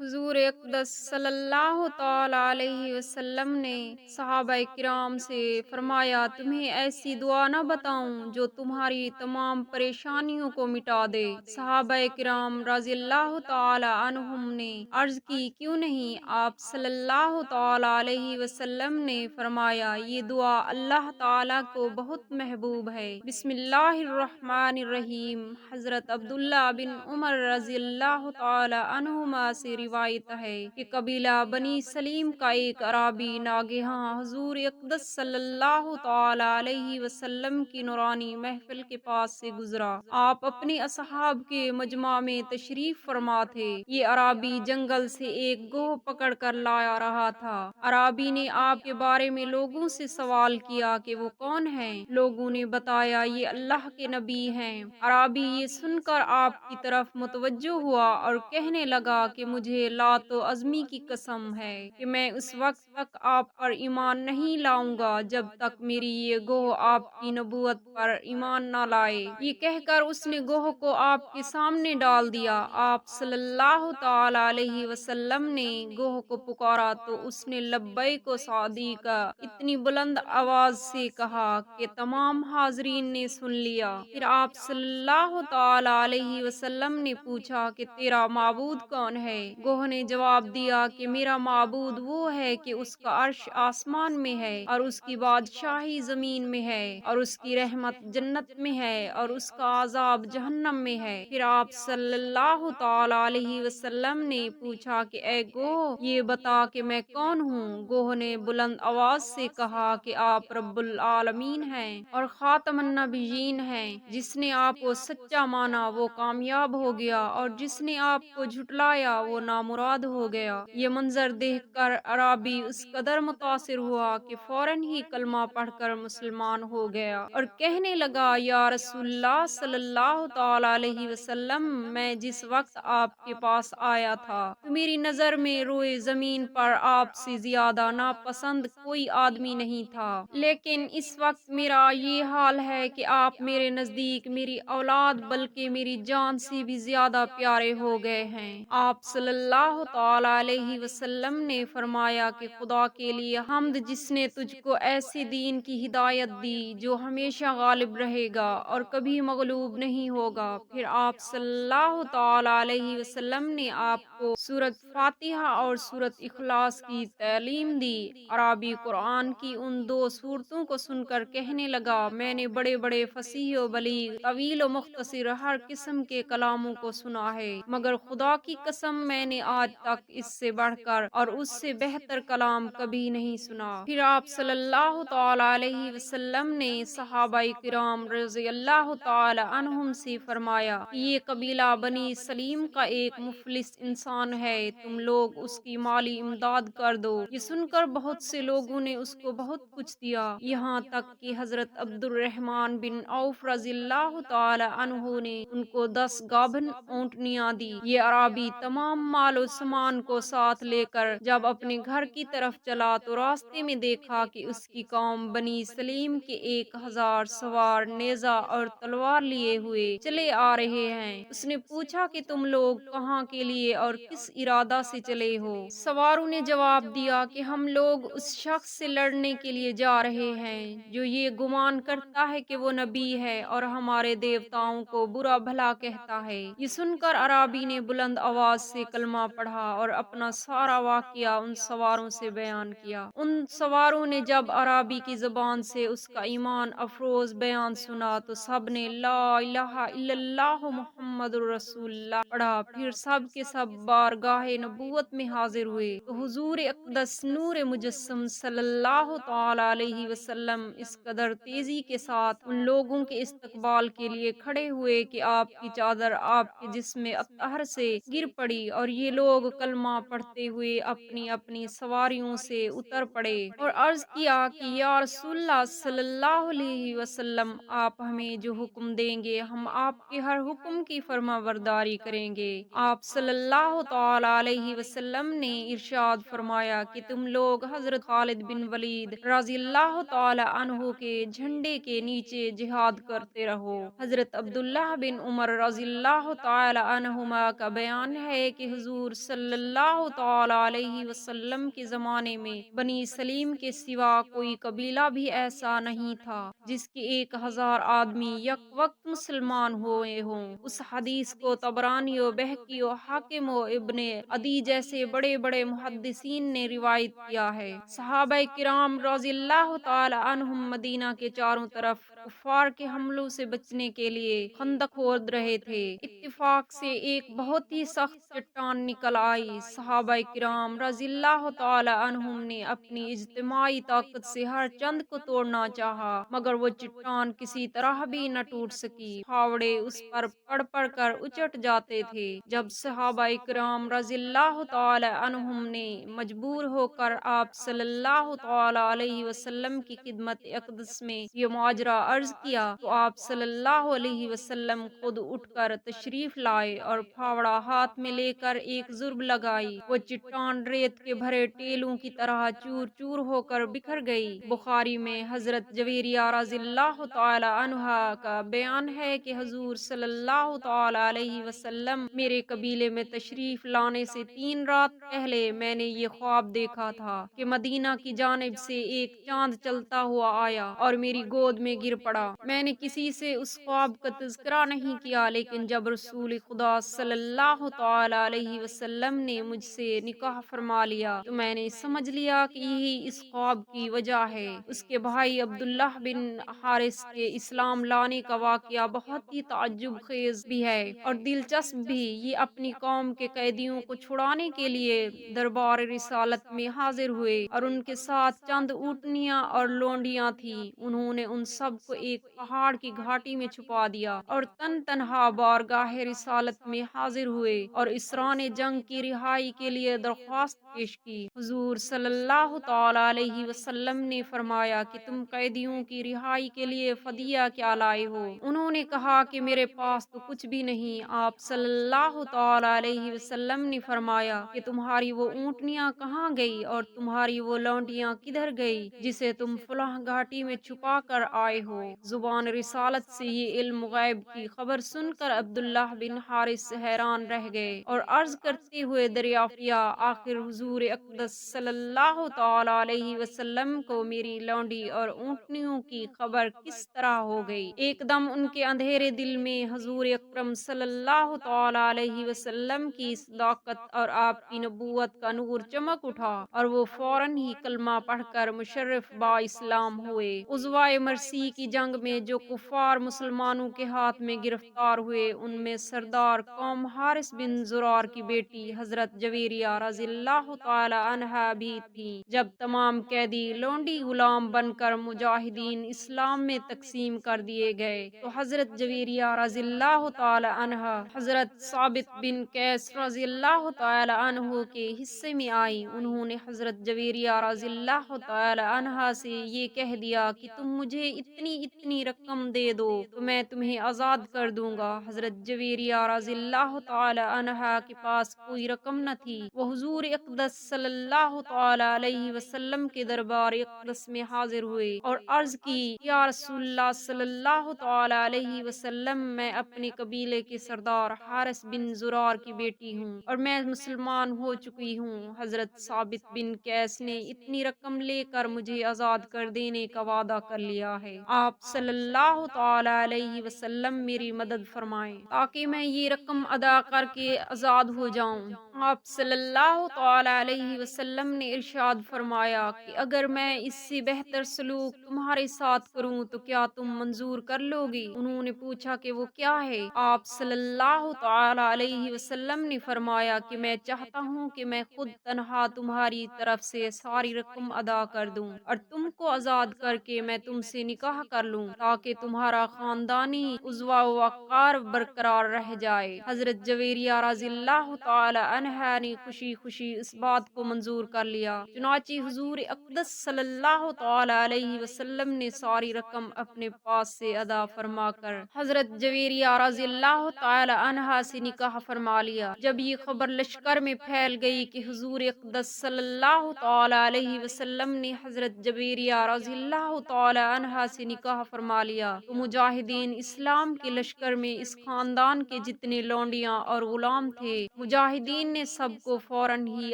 حضور اقدس صلی اللہ تعالی علیہ وسلم نے صحابہ کرام سے فرمایا، تمہیں ایسی دعا نہ بتاؤں جو تمہاری تمام پریشانیوں کو مٹا دے۔ صحابہ کرام رضی اللہ تعالی عنہم نے عرض کی، کیوں نہیں؟ آپ صلی اللہ تعالی علیہ وسلم نے فرمایا، یہ دعا اللہ تعالی کو بہت محبوب ہے۔ بسم اللہ الرحمن الرحیم۔ حضرت عبداللہ بن عمر رضی اللہ تعالی عنہما سے روایت ہے کہ قبیلہ بنی سلیم کا ایک عرابی ناگہاں حضور اقدس صلی اللہ تعالی علیہ وسلم کی نورانی محفل کے پاس سے گزرا۔ آپ اپنے اصحاب کے مجمع میں تشریف فرما تھے۔ یہ عرابی جنگل سے ایک گوہ پکڑ کر لایا رہا تھا۔ عرابی نے آپ کے بارے میں لوگوں سے سوال کیا کہ وہ کون ہیں؟ لوگوں نے بتایا، یہ اللہ کے نبی ہیں۔ عرابی یہ سن کر آپ کی طرف متوجہ ہوا اور کہنے لگا کہ مجھے لات و عزمی کی قسم ہے کہ میں اس وقت تک آپ پر ایمان نہیں لاؤں گا جب تک میری یہ گوہ آپ کی نبوت پر ایمان نہ لائے۔ یہ کہہ کر اس نے گوہ کو آپ کے سامنے ڈال دیا۔ آپ صلی اللہ تعالی علیہ وسلم نے گوہ کو پکارا تو اس نے لبیک و صادق اتنی بلند آواز سے کہا کہ تمام حاضرین نے سن لیا۔ پھر آپ صلی اللہ تعالی علیہ وسلم نے پوچھا کہ تیرا معبود کون ہے؟ گوہ نے جواب دیا کہ میرا معبود وہ ہے کہ اس کا عرش آسمان میں ہے اور اس کی بادشاہی زمین میں ہے اور اس کی رحمت جنت میں ہے اور اس کا عذاب جہنم میں ہے۔ پھر آپ صلی اللہ تعالی علیہ وسلم نے پوچھا کہ اے گوہ، یہ بتا کہ میں کون ہوں؟ گوہ نے بلند آواز سے کہا کہ آپ رب العالمین ہیں اور خاتم النبیین ہیں۔ جس نے آپ کو سچا مانا وہ کامیاب ہو گیا اور جس نے آپ کو جھٹلایا وہ نامراد ہو گیا۔ یہ منظر دیکھ کر عرابی اس قدر متاثر ہوا کہ فوراً ہی کلمہ پڑھ کر مسلمان ہو گیا اور کہنے لگا، یا رسول اللہ صلی اللہ تعالی علیہ وسلم، میں جس وقت آپ کے پاس آیا تھا تو میری نظر میں روئے زمین پر آپ سے زیادہ ناپسند کوئی آدمی نہیں تھا، لیکن اس وقت میرا یہ حال ہے کہ آپ میرے نزدیک میری اولاد بلکہ میری جان سے بھی زیادہ پیارے ہو گئے ہیں۔ آپ صلی اللہ تعالی علیہ وسلم نے فرمایا کہ خدا کے لیے حمد جس نے تجھ کو ایسے دین کی ہدایت دی جو ہمیشہ غالب رہے گا اور کبھی مغلوب نہیں ہوگا۔ پھر آپ صلی اللہ تعالی علیہ وسلم نے آپ کو سورۃ فاتحہ اور سورۃ اخلاص کی تعلیم دی۔ عربی قرآن کی ان دو سورتوں کو سن کر کہنے لگا، میں نے بڑے بڑے فصیح و بلیغ، طویل و مختصر ہر قسم کے کلاموں کو سنا ہے، مگر خدا کی قسم میں نے آج تک اس سے بڑھ کر اور اس سے بہتر کلام کبھی نہیں سنا۔ پھر آپ صلی اللہ تعالی علیہ وسلم نے صحابہ کرام رضی اللہ تعالی عنہم سے فرمایا کہ یہ قبیلہ بنی سلیم کا ایک مفلس انسان ہے، تم لوگ اس کی مالی امداد کر دو۔ یہ سن کر بہت سے لوگوں نے اس کو بہت کچھ دیا، یہاں تک کہ حضرت عبد الرحمن بن عوف رضی اللہ تعالی عنہ نے ان کو 10 گابھن اونٹنیاں دی۔ یہ عرابی تمام مال و سامان کو ساتھ لے کر جب اپنے گھر کی طرف چلا تو راستے میں دیکھا کہ اس کی قوم بنی سلیم کے 1000 سوار نیزہ اور تلوار لیے ہوئے چلے آ رہے ہیں۔ اس نے پوچھا کہ تم لوگ کہاں کے لیے اور کس ارادہ سے چلے ہو؟ سواروں نے جواب دیا کہ ہم لوگ اس شخص سے لڑنے کے لیے جا رہے ہیں جو یہ گمان کرتا ہے کہ وہ نبی ہے اور ہمارے دیوتاؤں کو برا بھلا کہتا ہے۔ یہ سن کر عرابی نے بلند آواز سے کلمہ پڑھا اور اپنا سارا واقعہ ان سواروں سے بیان کیا۔ ان سواروں نے جب عرابی کی زبان سے اس کا ایمان افروز بیان سنا تو سب نے لا الہ الا اللہ محمد الرسول اللہ پڑھا۔ پھر سب کے سب بارگاہ نبوت میں حاضر ہوئے تو حضور اقدس نور مجسم صلی اللہ تعالی علیہ وسلم اس قدر تیزی کے ساتھ ان لوگوں کے استقبال کے لیے کھڑے ہوئے کہ آپ کی چادر آپ کے جسم اطہر سے گر پڑی اور یہ لوگ کلمہ پڑھتے ہوئے اپنی اپنی سواریوں سے اتر پڑے اور عرض کیا کہ یا رسول اللہ صلی اللہ علیہ وسلم، آپ ہمیں جو حکم دیں گے ہم آپ کے ہر حکم کی فرما برداری کریں گے۔ آپ صلی اللہ تعالی علیہ وسلم نے ارشاد فرمایا کہ تم لوگ حضرت خالد بن ولید رضی اللہ تعالی عنہ کے جھنڈے کے نیچے جہاد کرتے رہو۔ حضرت عبداللہ بن عمر رضی اللہ تعالی عنہما کا بیان ہے کہ حضور حضور صلی اللہ تعالی علیہ وسلم کے زمانے میں بنی سلیم کے سوا کوئی قبیلہ بھی ایسا نہیں تھا جس کے 1000 آدمی یک وقت مسلمان ہوئے ہوں۔ اس حدیث کو طبرانی و بہقی و حاکم و ابن عدی جیسے بڑے بڑے محدثین نے روایت کیا ہے۔ صحابہ کرام رضی اللہ تعالی عنہم مدینہ کے چاروں طرف کفار کے حملوں سے بچنے کے لیے خندق کھود رہے تھے۔ اتفاق سے ایک بہت ہی سخت چٹان نکل آئی۔ صحابہ کرام رضی اللہ تعالی عنہم نے اپنی اجتماعی طاقت سے ہر چند کو توڑنا چاہا، مگر وہ چٹان کسی طرح بھی نہ ٹوٹ سکی۔ پھاوڑے اس پر پڑ پڑ کر اچٹ جاتے تھے۔ جب صحابہ کرام رضی اللہ تعالی عنہم نے مجبور ہو کر آپ صلی اللہ تعالی علیہ وسلم کی خدمت اقدس میں یہ ماجرا عرض کیا تو آپ صلی اللہ علیہ وسلم خود اٹھ کر تشریف لائے اور پھاوڑا ہاتھ میں لے کر ایک ضرب لگائی۔ وہ چٹان ریت کے بھرے ٹیلوں کی طرح چور چور ہو کر بکھر گئی۔ بخاری میں حضرت جویریہ رضی اللہ تعالی عنہا کا بیان ہے کہ حضور صلی اللہ تعالی علیہ وسلم میرے قبیلے میں تشریف لانے سے 3 رات پہلے میں نے یہ خواب دیکھا تھا کہ مدینہ کی جانب سے ایک چاند چلتا ہوا آیا اور میری گود میں گر پڑا۔ میں نے کسی سے اس خواب کا تذکرہ نہیں کیا، لیکن جب رسول خدا صلی اللہ تعالی علیہ وسلم نے مجھ سے نکاح فرما لیا تو میں نے سمجھ لیا کہ یہی اس خواب کی وجہ ہے۔ اس کے بھائی عبداللہ بن حارث کے اسلام لانے کا واقعہ بہت ہی تعجب خیز بھی ہے اور دلچسپ بھی۔ یہ اپنی قوم کے قیدیوں کو چھڑانے کے لیے دربار رسالت میں حاضر ہوئے اور ان کے ساتھ چند اونٹنیاں اور لونڈیاں تھیں۔ انہوں نے ان سب کو ایک پہاڑ کی گھاٹی میں چھپا دیا اور تنہا بارگاہ رسالت میں حاضر ہوئے اور اسران جنگ کی رہائی کے لیے درخواست پیش کی۔ حضور صلی اللہ تعالی علیہ وسلم نے فرمایا کہ تم قیدیوں کی رہائی کے لیے فدیہ کیا لائے ہو؟ انہوں نے کہا کہ میرے پاس تو کچھ بھی نہیں۔ آپ صلی اللہ تعالی علیہ وسلم نے فرمایا کہ تمہاری وہ اونٹنیاں کہاں گئی اور تمہاری وہ لونڈیاں کدھر گئی جسے تم فلاں گھاٹی میں چھپا کر آئے ہو؟ زبان رسالت سے یہ علم غیب کی خبر سن کر عبداللہ بن حارث حیران رہ گئے اور عرض کرتے ہوئے دریافت کیا، آخر حضور اقدس صلی اللہ تعالی علیہ وسلم کو میری لونڈی اور اونٹنیوں کی خبر کس طرح ہو گئی؟ ایک دم ان کے اندھیرے دل میں حضور اکرم صلی اللہ تعالی علیہ وسلم کی صداقت اور آپ کی نبوت کا نور چمک اٹھا اور وہ فوراً ہی کلمہ پڑھ کر مشرف با اسلام ہوئے۔ عزوائے مرسی کی جنگ میں جو کفار مسلمانوں کے ہاتھ میں گرفتار ہوئے ان میں سردار قوم حارث بن زرار کی بیٹی حضرت جویریہ رضی اللہ تعالی عنہا بھی تھی۔ جب تمام قیدی لونڈی غلام بن کر مجاہدین اسلام میں تقسیم کر دیے گئے تو حضرت جویریہ رضی اللہ تعالی عنہا حضرت ثابت بن قیس رضی اللہ تعالی عنہ کے حصے میں آئی۔ انہوں نے حضرت جویریہ رضی اللہ تعالی عنہا سے یہ کہہ دیا کہ تم مجھے اتنی رقم دے دو تو میں تمہیں آزاد کر دوں گا۔ حضرت جویریہ رضی اللہ تعالی عنہا کے پاس کوئی رقم نہ تھی۔ وہ حضور اقدس صلی اللہ تعالی علیہ وسلم کے دربار اقدس میں حاضر ہوئے اور عرض کی، یا رسول اللہ صلی اللہ تعالی علیہ وسلم، میں اپنے قبیلے کے سردار حارث بن زرار کی بیٹی ہوں اور میں مسلمان ہو چکی ہوں۔ حضرت ثابت بن قیس نے اتنی رقم لے کر مجھے آزاد کر دینے کا وعدہ کر لیا ہے۔ آپ صلی اللہ تعالی علیہ وسلم میری مدد فرمائیں تاکہ میں یہ رقم ادا کر کے آزاد ہو جاؤں۔ آپ صلی اللہ تعالی علیہ وسلم نے ارشاد فرمایا کہ اگر میں اس سے بہتر سلوک تمہارے ساتھ کروں تو کیا تم منظور کر لو گی؟ انہوں نے پوچھا کہ وہ کیا ہے؟ آپ صلی اللہ تعالی علیہ وسلم نے فرمایا کہ میں چاہتا ہوں کہ میں خود تنہا تمہاری طرف سے ساری رقم ادا کر دوں اور تم کو آزاد کر کے میں تم سے نکاح کر لوں تاکہ تمہارا خاندانی عزوہ و وقار برقرار رہ جائے۔ حضرت جویریہ رضی اللہ تعالی عنہا نے خوشی خوشی اس بات کو منظور کر لیا۔ چنانچہ حضور اقدس صلی اللہ تعالی علیہ وسلم نے ساری رقم اپنے پاس سے ادا فرما کر حضرت جویریہ رضی اللہ تعالی عنہا سے نکاح فرما لیا۔ جب یہ خبر لشکر میں پھیل گئی کہ حضور اقدس صلی اللہ تعالی علیہ وسلم نے حضرت جویریہ رضی اللہ تعالی عنہا سے نکاح فرما لیا تو مجاہدین اسلام کے لشکر میں اس خاندان کے جتنے لونڈیاں اور غلام تھے، مجاہدین نے سب کو فوراً ہی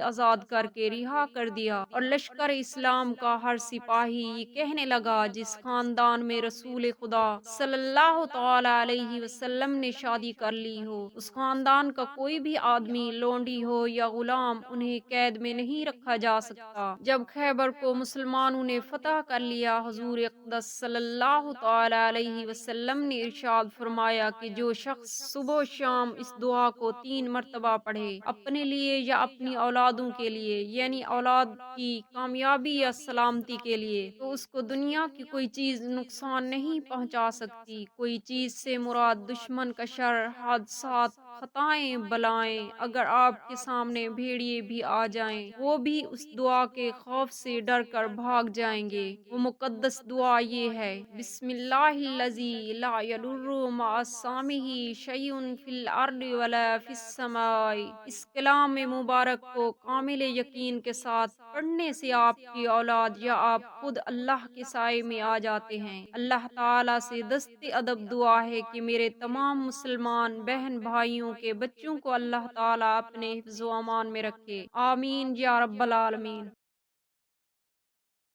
آزاد کر کے رہا کر دیا، اور لشکر اسلام کا ہر سپاہی یہ کہنے لگا جس خاندان میں رسول خدا صلی اللہ تعالی علیہ وسلم نے شادی کر لی ہو، اس خاندان کا کوئی بھی آدمی، لونڈی ہو یا غلام، انہیں قید میں نہیں رکھا جا سکتا۔ جب خیبر کو مسلمانوں نے فتح کر لیا، حضور اقدس صلی اللہ تعالی علیہ وسلم نے ارشاد فرمایا کہ جو شخص صبح و شام اس دعا کو 3 مرتبہ پڑھے، اپنے لیے یا اپنی اولادوں کے لیے، یعنی اولاد کی کامیابی یا سلامتی کے لیے، تو اس کو دنیا کی کوئی چیز نقصان نہیں پہنچا سکتی۔ کوئی چیز سے مراد دشمن کا شر، حادثات، خطائیں، بلائیں۔ اگر آپ کے سامنے بھیڑیے بھی آ جائیں، وہ بھی اس دعا کے خوف سے ڈر کر بھاگ جائیں گے۔ وہ مقدس دعا یہ ہے: بسم اللہ الذی لا یضر مع اسمہ شیء فی الارض ولا فی السماء۔ اس کلام مبارک کو کامل یقین کے ساتھ پڑھنے سے آپ کی اولاد یا آپ خود اللہ کے سائے میں آ جاتے ہیں۔ اللہ تعالیٰ سے دست ادب دعا ہے کہ میرے تمام مسلمان بہن بھائیوں کے بچوں کو اللہ تعالیٰ اپنے حفظ و امان میں رکھے، آمین یا رب العالمین۔